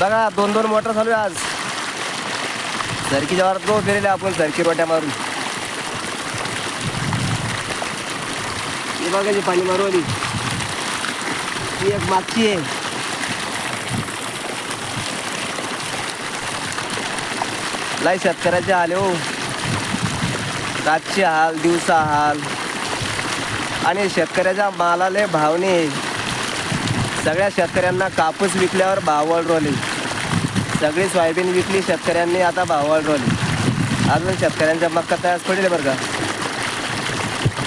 बघा 2-2 मोटर चालू आहे आज. सरकीच्या वारात गो फिरेले आपण सरकी रोट्या मारून. ही बघायची पाणी मारवली. ही एक मागची आहे. लाई शेतकऱ्याचे हाल हो. रातचे हाल, दिवसा हाल. आणि शेतकऱ्याच्या मालाले भाव नाही. सगळ्या शेतकऱ्यांना कापूस विकल्यावर भाव वाढवले. सगळी सोयाबीन विकली शेतकऱ्यांनी, आता भाव वाढवले. अजून शेतकऱ्यांच्या मक्का तयार पडले बरं का.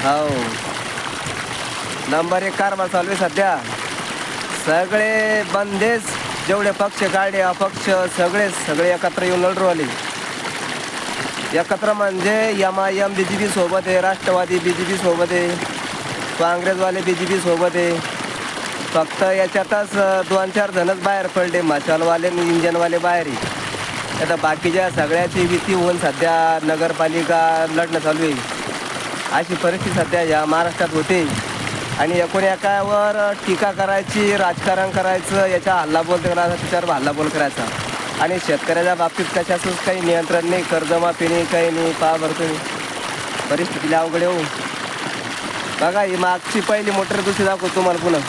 हो, नंबर 1 कारभार चालू आहे सध्या. सगळे बंदेच, जेवढे पक्ष काढले अपक्ष सगळे एकत्र येऊन लढू आले. एकत्र म्हणजे MIM BJP सोबत आहे, राष्ट्रवादी BJP सोबत आहे, काँग्रेसवाले BJP सोबत आहे. फक्त याच्यातच 2-4 जणच बाहेर पडले, मशालवाले आणि इंजनवाले बाहेर आहे. आता बाकीच्या सगळ्याची भीती होऊन सध्या नगरपालिका लढणं चालू आहे. अशी परिस्थिती सध्या या महाराष्ट्रात होते. आणि एकूण एकावर टीका करायची, राजकारण करायचं, याच्या हल्लाबोल करायचा, त्याच्यावर हल्लाबोल करायचा. आणि शेतकऱ्याच्या बाबतीत कशाचंच काही नियंत्रण नाही, कर्जमाफी नाही, काही नाही. पहा बरं तुम्ही परिस्थितीला अवघड येऊ. बघा ही मागची पहिली मोटर दुसरी दाखवतो तुम्हाला पुन्हा.